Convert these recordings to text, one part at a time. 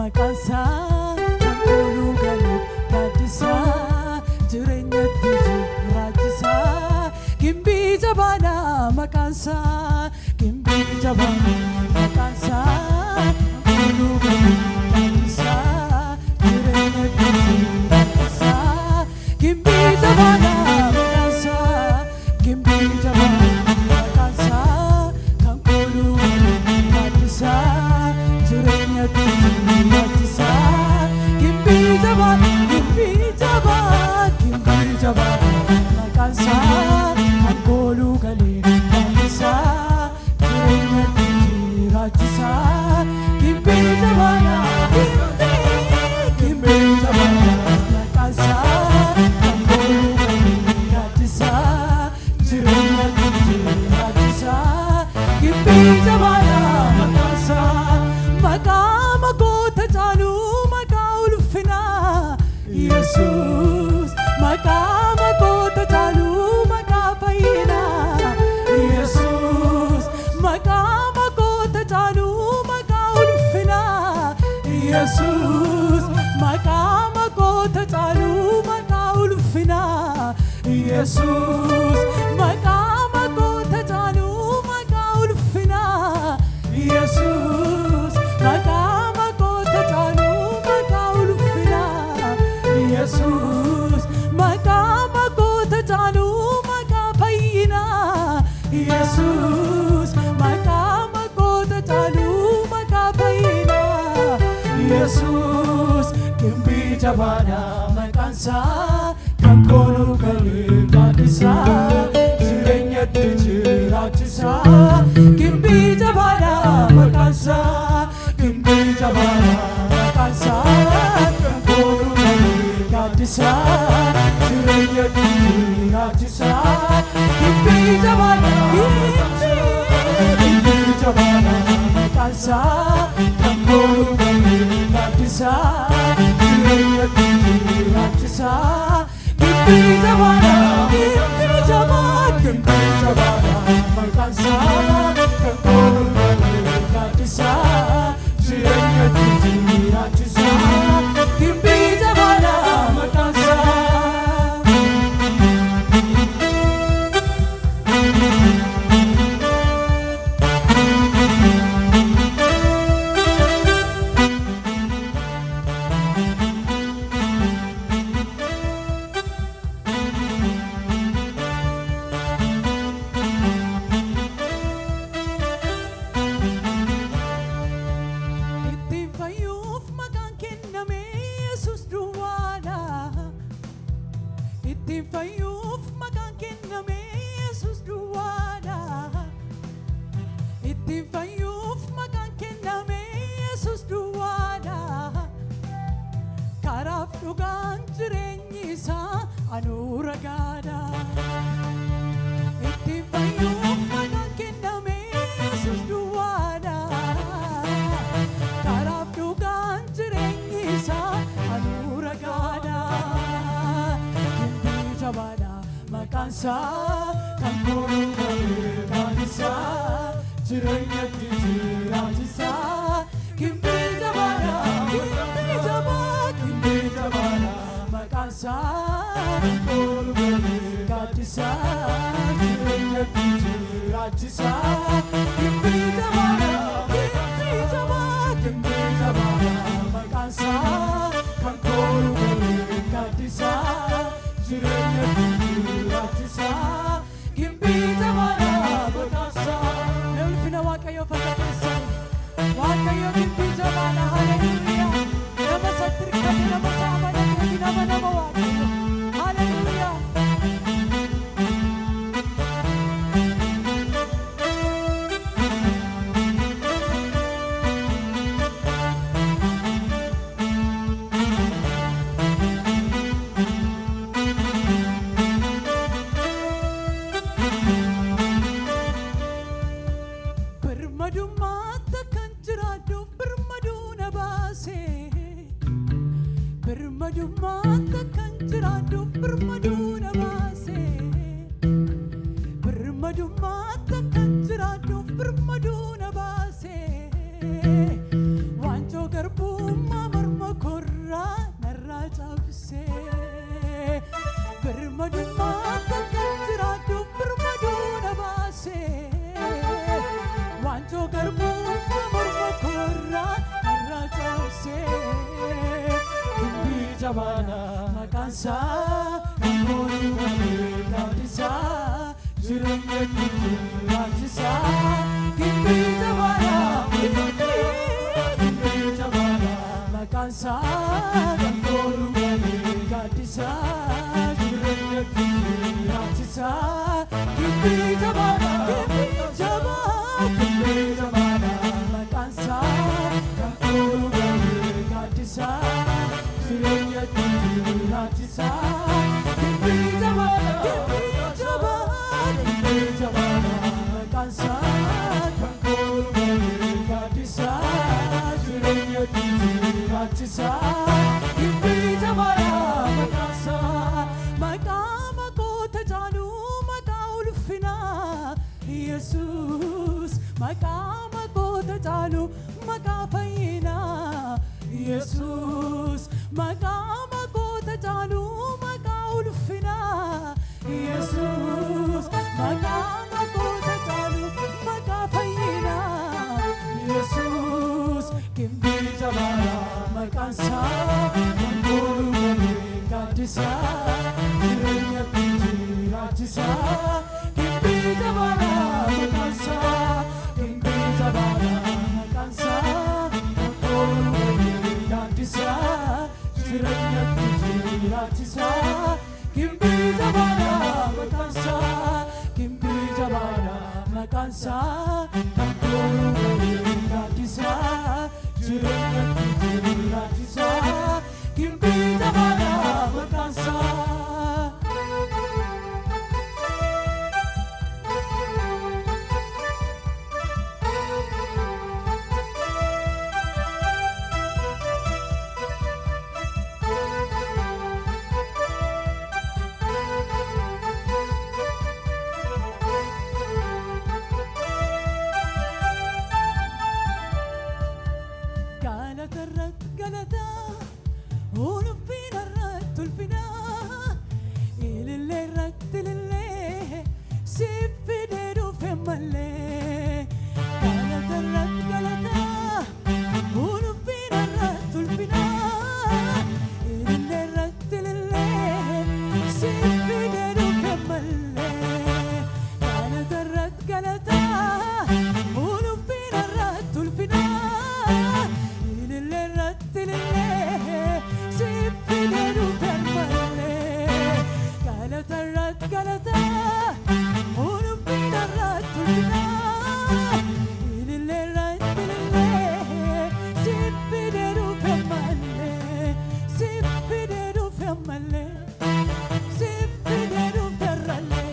maqaansa kan kooluu galuuf gaaddisa jireenyatti jiraachisa gimbii jabaadha maqaansa gimbii jabaadha maqaansa kan kooluu galuuf gaaddisa jireenyatti jiraachisa gimbii jabaadha maqaansa gimbii jabaadha maqaansa kan kooluu galuuf gaaddisa jireenyatti jiraachisa gimbii jabaadha gimbii jabaadha maqaansa kan kooluu galuuf gaaddisa jireenyatti jiraachisa gimbii jabaadha gimbii jabaadha maqaansa kan kooluu galuuf gaaddisa jireenyatti jiraachisa gimbii jabaadha maqaansa maqaa magoota caalu maqaa ulfinaa Yesuus maqaa magoota caalu maqaa fayyinaa Yesuus maqaa magoota caalu maqaa ulfinaa Yesuus maqaa magoota caalu maqaa ulfinaa Yesuus maqaa magoota caalu maqaa ulfinaa Yesuus maqaa magoota caalu maqaa ulfinaa Yesuus maqaa magoota caalu maqaa fayyinaa Yesuus maqaa magoota caalu maqaa fayyinaa Yesuus gimbii jabaadha maqaansa kan kooluu galuuf gaaddisa jireenyatti jiraachisa gimbii jabaadha maqaansa gimbii jabaadha maqaansa kan kooluu galuuf gaaddisa jireenyatti jiraachisa gimbii jabaadha gimbii jabaadha maqaansa kan kooluu galuuf gaaddisa jireenyatti jiraachisa gimbii jabaadha gimbii jabaadha maqaansa kan kooluu galuuf gaaddisa jireenyatti jiraachisa gimbii jabaadha maqaansa. Ittiin fayyuuf maqaan kenname Yesuus duwwaadha. Ittiin fayyuuf maqaan kenname Yesuus duwwaadha. Ittiin fayyuuf maqaan kenname Yesuus duwwaadha. Karaaf dhugaan jireenyi isaa anuu ragaadha. Ittiin fayyuuf maqaan kenname Yesuus duwwaadha. Karaaf dhugaan jireenyi isaa anuu ragaadha. Gimbii jabaadha maqaansa kan kooluu galuuf gaaddisa jireenyatti jiraachisa gimbii jabaadha gimbii jabaadha maqaansa kan kooluu galuuf gaaddisa jireenyatti jiraachisa gimbii jabaadha gimbii jabaadha maqaansa kan kooluu galuuf gaaddisa jireenyatti jiraachisa gimbii jabaadha maqaansa. Ulfina Waaqayyoof akka keessan Waaqayyo gimbii jabaadha haleluuyaa nama isatti hirkate nama isaa amanatee nama Waaqayyo haleluuyaa. Birmadummaatti kan jiraadhuuf birmaduu na baase. Birmadummaatti kan jiraadhuuf birmaduu na baase. Birmadummaatti kan jiraadhuuf birmaduu na baase. Waanjoo garbummaa jabana makansa Kambolu gadisa Jirenya kutu ratisa Kimbi jabana Kimbi jabana makansa Kambolu gadisa Jirenya kutu ratisa Kimbi jabana Kimbi jabana makansa Kambolu gadisa Jirenya kutu ratisa Kimbi jabana makansa Kambolu gadisa Jirenya kutu ratisa Kimbi jabana makansa Maqama kota jalu maqaulfina Jesus Maqama kota jalu maqafayina Jesus Maqama kota jalu maqaulfina Jesus Maqama kota jalu maqafayina Jesus Kimbi jabana makansa Kambolu gadisa Jirenya kutu ratisa Kimbi jabana makansa Kimbi jabana makansa Kambolu gadisa Jirenya kutu ratisa Kimbi jabana makansa Kimbi jabana makansa Kambolu gadisa Jirenya kutu ratisa Kimbi jabana makansa galata ulfina ratulfina ilille rattilille sifideru femalle galata ulfina ratulfina ilille rattilille sifideru femalle galata ulfina ratulfina galata ulfina ratulfina ilille rattilille sifideru femalle sifideru femalle sifideru ferralle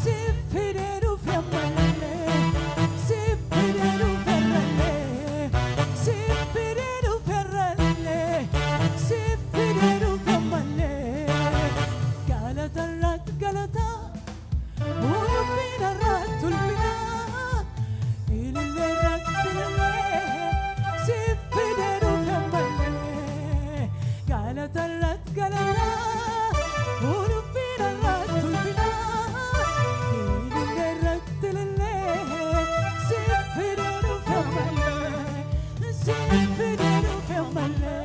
sifideru femalle sifideru ferralle sifideru ferralle sifideru femalle galata ulfina ratulfina ilille rattilille sifideru femalle galata ulfina ratulfina ilille rattilille sifideru femalle sifideru femalle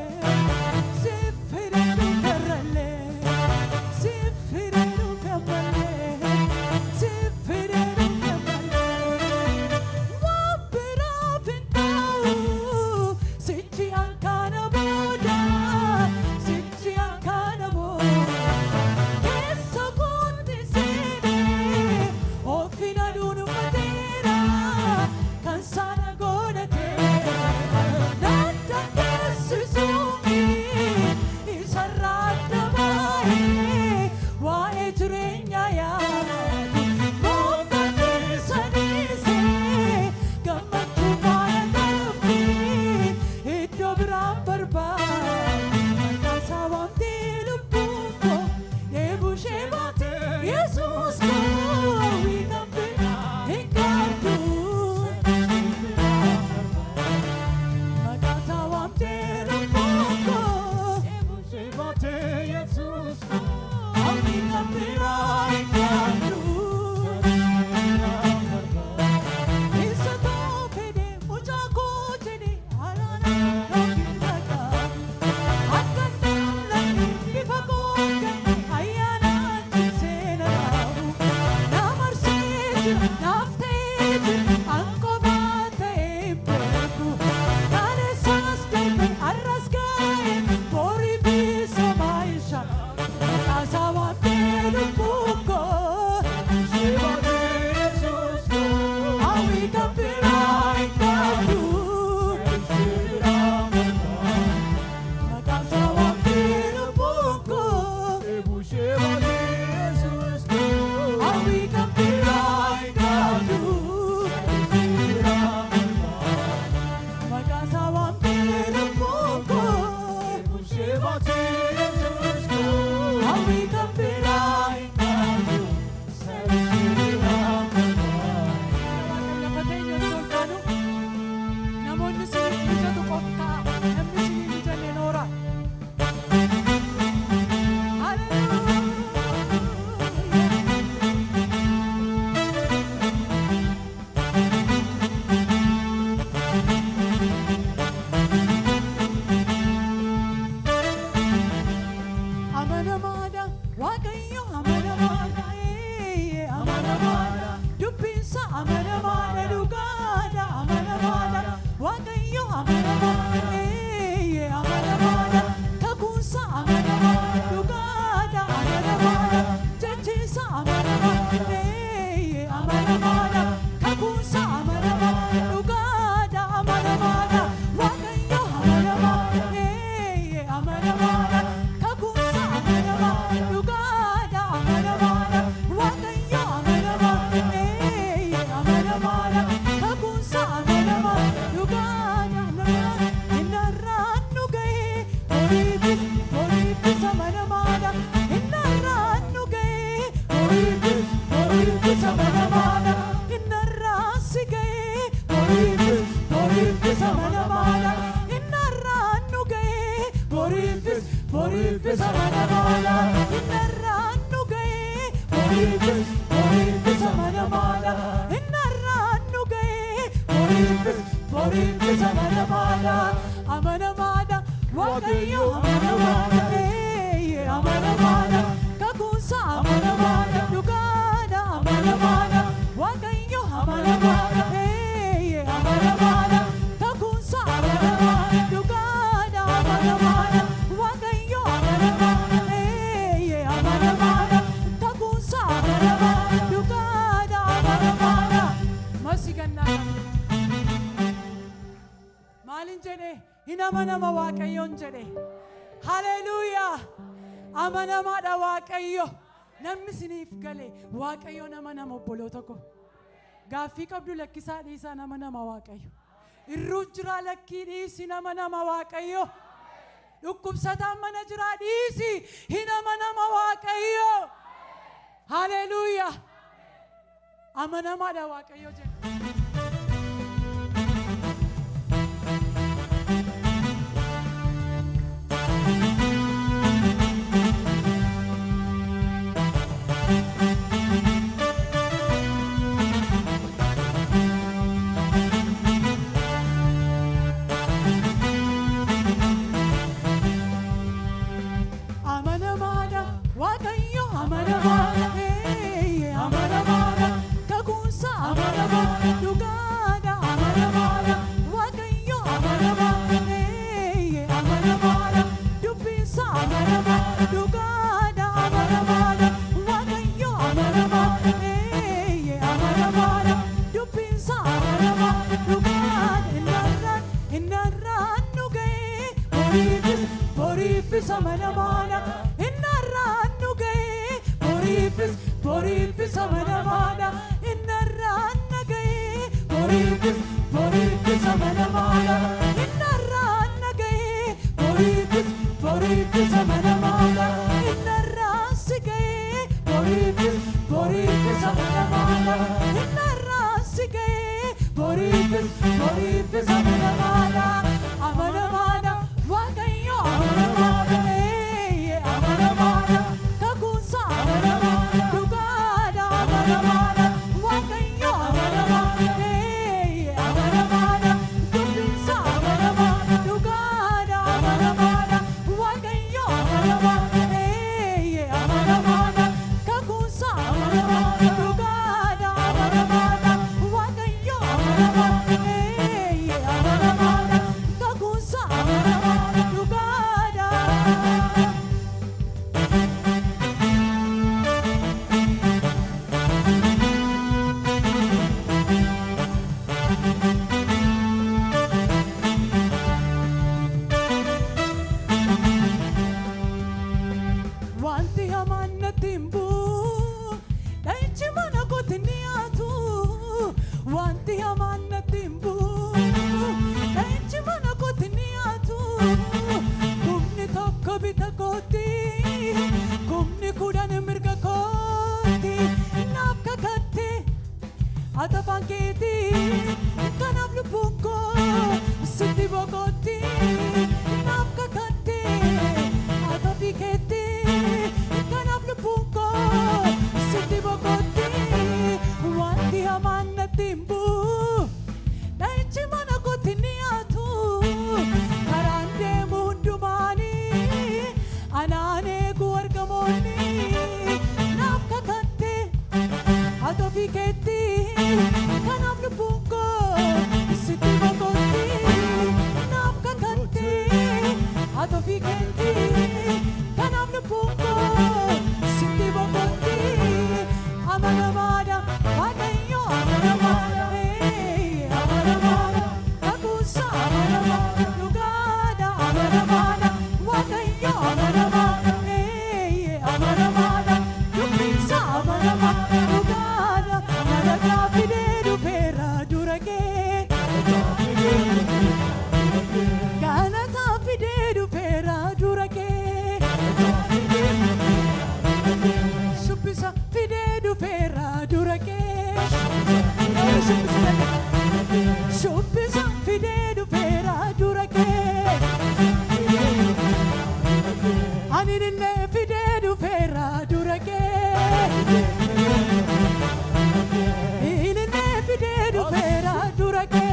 sifideru ferralle sifideru femalle Sichi ankana boda amanamaadha waaqayyo amanamaadha amanamaadha dubbinsa amanamaadha dhugaadha amanamaadha waaqayyo amanamaadha amanamaadha kakuunsa amanamaadha dhugaadha amanamaadha jechiisa amanamaadha amanamaadha kakuunsa amanamaadha dhugaadha amanamaadha waaqayyo amanamaadha amanamaadha kakuunsa amanamaadha dhugaadha amanamaadha waaqayyo amanamaadha amanamaadha kakuunsa amanamaadha dhugaadha amanamaadha innarraan nu ga'ee horiifis amanamaadha innarraan nu ga'ee horiifis amanamaadha innarraan si ga'ee horiifis amanamaadha innarraan nu ga'ee horiifis amanamaadha innarraan nu ga'ee horiifis amanamaadha innarraan nu ga'ee horiifis amanamaadha amanamaadha waaqayyo amanamaadha amanamaadha kakuunsa amanamaadha dhugaadha amanamaadha waaqayyo amanamaadha amanamaadha kakuunsa amanamaadha dhugaadha amanamaadha waaqayyo amanamaadha amanamaadha kakuunsa amanamaadha dhugaadha amanamaadha masigannaa maalin jedhe hin amanama waaqayyoon jedhe haleluuyaa amanamaadha waaqayyo namni siniif gale waaqayyoon amanama obboloota ko gaaffii qabdu lakkisaa dhiisaa amanama waaqayyo irruu jiraa lakkii dhiisi amanama waaqayyo dhukkubsataan mana jiraa dhiisi hin amanama waaqayyo haleluuyaa amanamaadha waaqayyo jedhe amanamaadha waaqayyo amanamaadha amanamaadha kakuunsa amanamaadha dhugaadha amanamaadha waaqayyo amanamaadha amanamaadha dubbinsa amanamaadha dhugaadha amanamaadha waaqayyo amanamaadha amanamaadha dubbinsa amanamaadha dhugaadha innarraan nu ga'ee horiifis amanamaadha innarraan nu ga'ee horiifis amanamaadha innarraan na ga'ee horiifis amanamaadha innarraan na ga'ee horiifis amanamaadha innarraan si ga'ee horiifis amanamaadha innarraan si ga'ee horiifis amanamaadha amanamaadha waaqayyo amanamaadha amanamaadha kakuunsa amanamaadha dhugaadha amanamaadha waaqayyo amanamaadha amanamaadha dubbinsa amanamaadha dhugaadha amanamaadha waaqayyo amanamaadha amanamaadha kakuunsa amanamaadha dhugaadha amanamaadha waaqayyo amanamaadha amanamaadha kakuunsa amanamaadha dhugaadha wanti hamaan natti hin bu'u dha'ichi mana kootti ni dhiyaatu wanti hamaan natti hin bu'u dha'ichi mana kootti ni dhiyaatu kumni tokko bita kootti kumni kudhan mirga kootti naaf kakatte atafaan keetii kanaaf lubbuun koo sitti boqotti naaf kakatte atafii keetii kanaaf lubbuun koo durake ilne fide dufera durake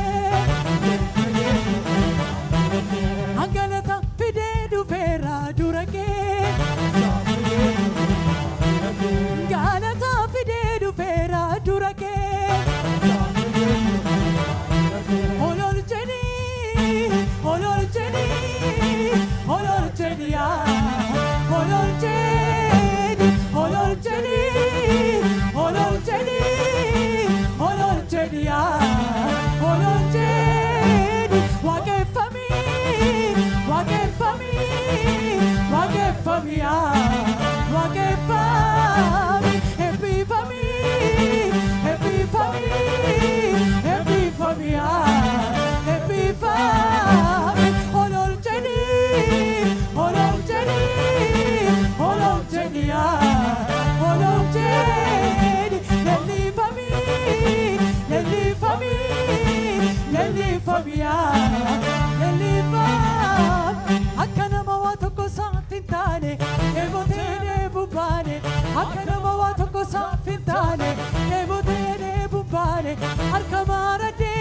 angalata fide dufera durake galata fide dufera durake olol jeni olol jeni olol jeniya olol jeni olol jeni olol jeni olol jeniya olol jeni waqeffami waqeffami waqeffami ya waqeffami ebbifami ebbifami ebbifami ya ebbifami olol jeni olol jeni olol jeni ya olol jeni lellifami lellifami lellifami ya lellifami akkana mawa tokko saafintane ebotene bubbane akkana mawa tokko saafintane ebotene bubbane arkamarade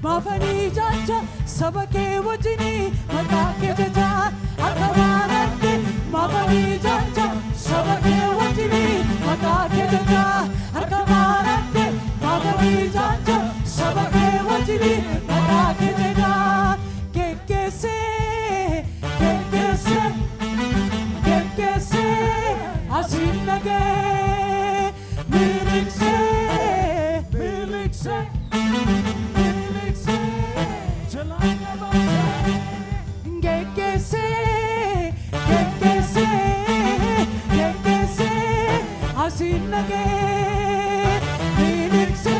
mafani jacha sabake wajini makake jacha arkamarade mafani jacha sabake wajini makake jacha arkamarade mafani jacha sabake wajini makake jacha kekese kekese kekese asinage milikse milikse milikse jalane base kekese kekese kekese asinage milikse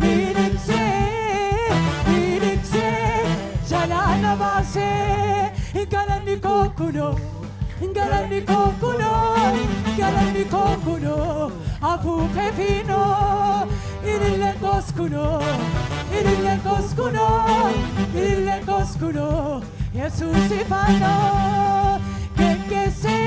milikse milikse jalane base galani kokuno galani kokuno galani kokuno afufe fino irille koskuno irille koskuno irille koskuno Jesus ifano kekese